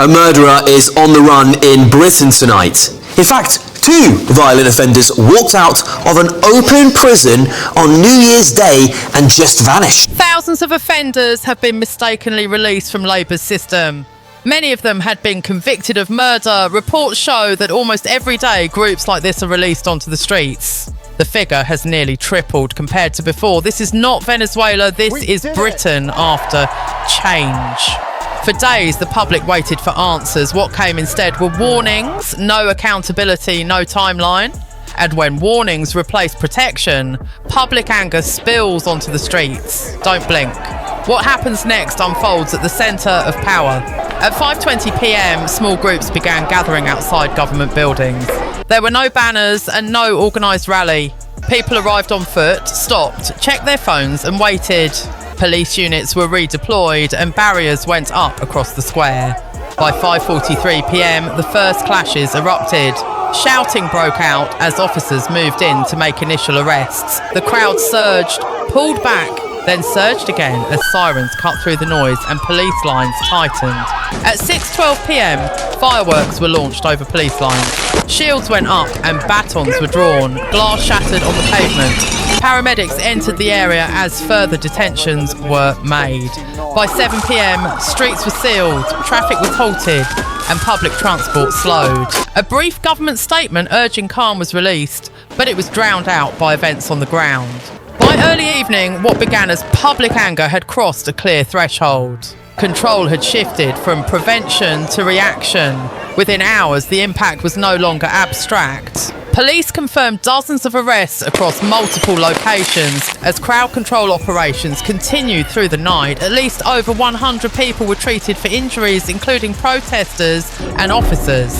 A murderer is on the run in Britain tonight. In fact, 2 violent offenders walked out of an open prison on New Year's Day and just vanished. Thousands of offenders have been mistakenly released from Labour's system. Many of them had been convicted of murder. Reports show that almost every day groups like this are released onto the streets. The figure has nearly tripled compared to before. This is not Venezuela, this is Britain after change. For days, the public waited for answers. What came instead were warnings, no accountability, no timeline. And when warnings replace protection, public anger spills onto the streets. Don't blink. What happens next unfolds at the centre of power. At 5:20 p.m, small groups began gathering outside government buildings. There were no banners and no organised rally. People arrived on foot, stopped, checked their phones and waited. Police units were redeployed and barriers went up across the square. By 5:43 p.m, the first clashes erupted. Shouting broke out as officers moved in to make initial arrests. The crowd surged, pulled back, then surged again as sirens cut through the noise and police lines tightened. At 6:12 p.m, fireworks were launched over police lines. Shields went up and batons were drawn. Glass shattered on the pavement. Paramedics entered the area as further detentions were made. By 7 p.m, streets were sealed, traffic was halted, and public transport slowed. A brief government statement urging calm was released, but it was drowned out by events on the ground. By early evening, what began as public anger had crossed a clear threshold. Control had shifted from prevention to reaction. Within hours, the impact was no longer abstract. Police confirmed dozens of arrests across multiple locations. As crowd control operations continued through the night, at least over 100 people were treated for injuries, including protesters and officers.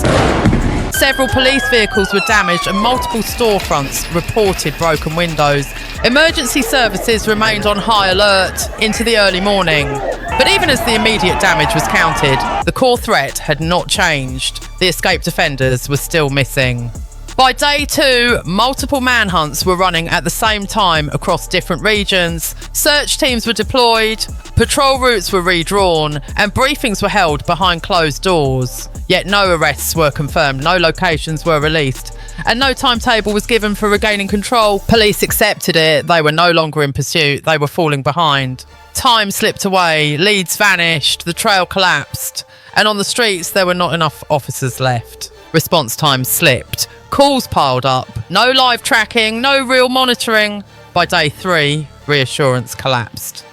Several police vehicles were damaged and multiple storefronts reported broken windows. Emergency services remained on high alert into the early morning. But even as the immediate damage was counted, the core threat had not changed. The escaped offenders were still missing. By day 2, multiple manhunts were running at the same time across different regions. Search teams were deployed, patrol routes were redrawn, and briefings were held behind closed doors. Yet no arrests were confirmed, no locations were released, and no timetable was given for regaining control. Police accepted it. They were no longer in pursuit. They were falling behind. Time slipped away, leads vanished, the trail collapsed, and on the streets there were not enough officers left. Response times slipped. Calls piled up. No live tracking, no real monitoring. By day 3, reassurance collapsed.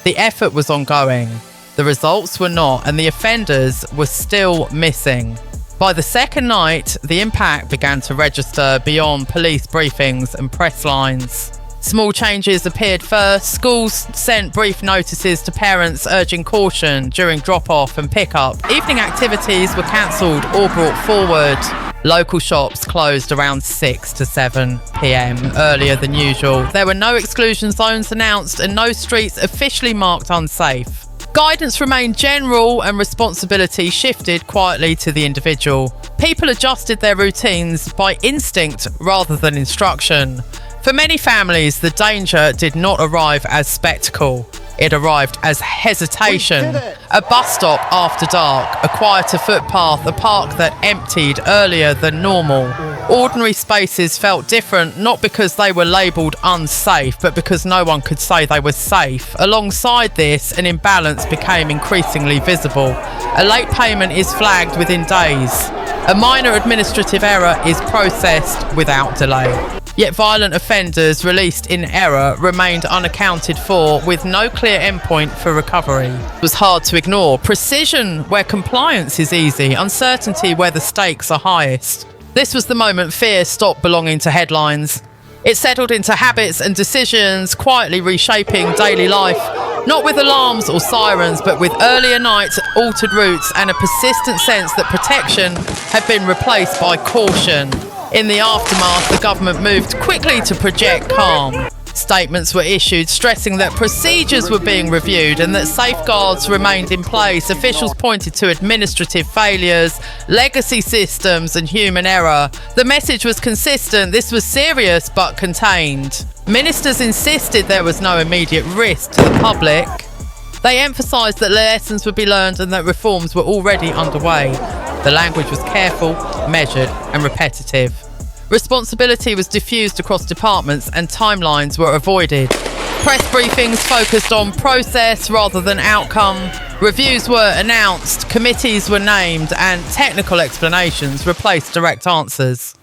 The effort was ongoing. The results were not, and the offenders were still missing. By the second night, the impact began to register beyond police briefings and press lines. Small changes appeared first. Schools sent brief notices to parents urging caution during drop-off and pick-up. Evening activities were cancelled or brought forward. Local shops closed around 6 to 7 p.m, earlier than usual. There were no exclusion zones announced and no streets officially marked unsafe. Guidance remained general and responsibility shifted quietly to the individual. People adjusted their routines by instinct rather than instruction. For many families, the danger did not arrive as spectacle. It arrived as hesitation. A bus stop after dark, a quieter footpath, a park that emptied earlier than normal. Ordinary spaces felt different, not because they were labelled unsafe, but because no one could say they were safe. Alongside this, an imbalance became increasingly visible. A late payment is flagged within days. A minor administrative error is processed without delay. Yet violent offenders released in error remained unaccounted for, with no clear endpoint for recovery. It was hard to ignore. Precision where compliance is easy, uncertainty where the stakes are highest. This was the moment fear stopped belonging to headlines. It settled into habits and decisions, quietly reshaping daily life, not with alarms or sirens, but with earlier nights, altered routes, and a persistent sense that protection had been replaced by caution. In the aftermath, the government moved quickly to project calm. Statements were issued stressing that procedures were being reviewed and that safeguards remained in place. Officials pointed to administrative failures, legacy systems, and human error. The message was consistent. This was serious but contained. Ministers insisted there was no immediate risk to the public. They emphasised that lessons would be learned and that reforms were already underway. The language was careful, measured and repetitive. Responsibility was diffused across departments and timelines were avoided. Press briefings focused on process rather than outcome. Reviews were announced, committees were named, and technical explanations replaced direct answers.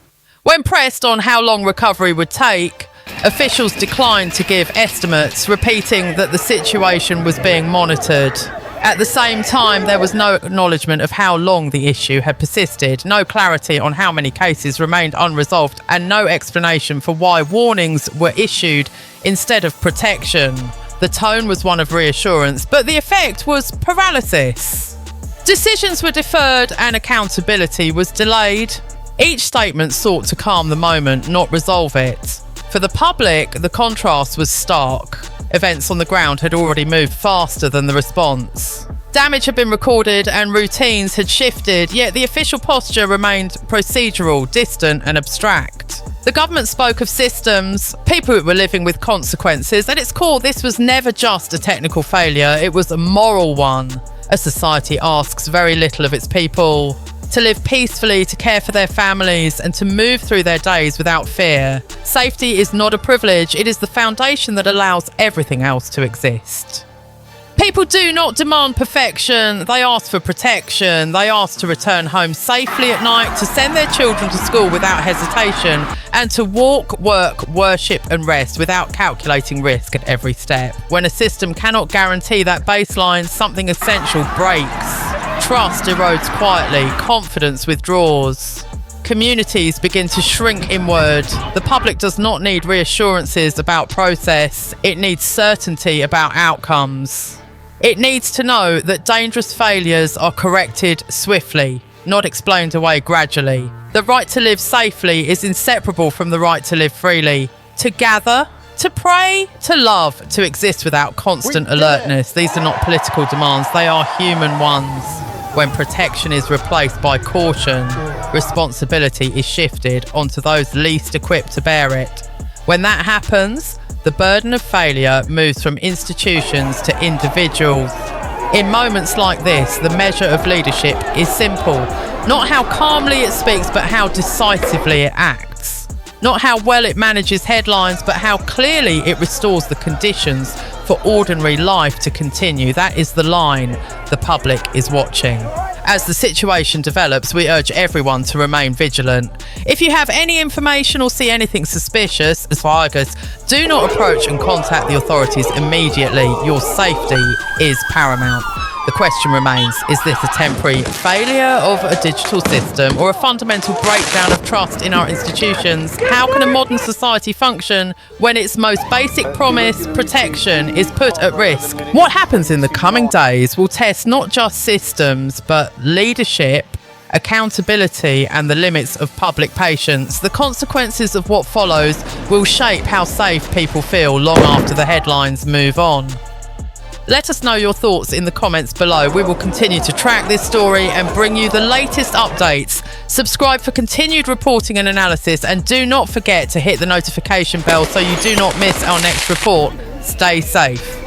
When pressed on how long recovery would take, officials declined to give estimates, repeating that the situation was being monitored. At the same time, there was no acknowledgement of how long the issue had persisted, no clarity on how many cases remained unresolved, and no explanation for why warnings were issued instead of protection. The tone was one of reassurance, but the effect was paralysis. Decisions were deferred and accountability was delayed. Each statement sought to calm the moment, not resolve it. For the public, the contrast was stark. Events on the ground had already moved faster than the response. Damage had been recorded and routines had shifted, yet the official posture remained procedural, distant and abstract. The government spoke of systems, people were living with consequences. At its core, this was never just a technical failure, it was a moral one. A society asks very little of its people. To live peacefully, to care for their families, and to move through their days without fear. Safety is not a privilege, it is the foundation that allows everything else to exist. People do not demand perfection, they ask for protection. They ask to return home safely at night, to send their children to school without hesitation, and to walk, work, worship and rest without calculating risk at every step. When a system cannot guarantee that baseline, something essential breaks. Trust erodes quietly, confidence withdraws. Communities begin to shrink inward. The public does not need reassurances about process, it needs certainty about outcomes. It needs to know that dangerous failures are corrected swiftly, not explained away gradually. The right to live safely is inseparable from the right to live freely. To gather, to pray, to love, to exist without constant alertness. These are not political demands, they are human ones. When protection is replaced by caution, responsibility is shifted onto those least equipped to bear it. When that happens, the burden of failure moves from institutions to individuals. In moments like this, the measure of leadership is simple. Not how calmly it speaks, but how decisively it acts. Not how well it manages headlines, but how clearly it restores the conditions for ordinary life to continue. That is the line. The public is watching. As the situation develops, we urge everyone to remain vigilant. If you have any information or see anything suspicious, as Vargas, do not approach and contact the authorities immediately. Your safety is paramount. The question remains, is this a temporary failure of a digital system or a fundamental breakdown of trust in our institutions? How can a modern society function when its most basic promise, protection, is put at risk? What happens in the coming days will test not just systems, but leadership, accountability, and the limits of public patience. The consequences of what follows will shape how safe people feel long after the headlines move on. Let us know your thoughts in the comments below. We will continue to track this story and bring you the latest updates. Subscribe for continued reporting and analysis, and do not forget to hit the notification bell so you do not miss our next report. Stay safe.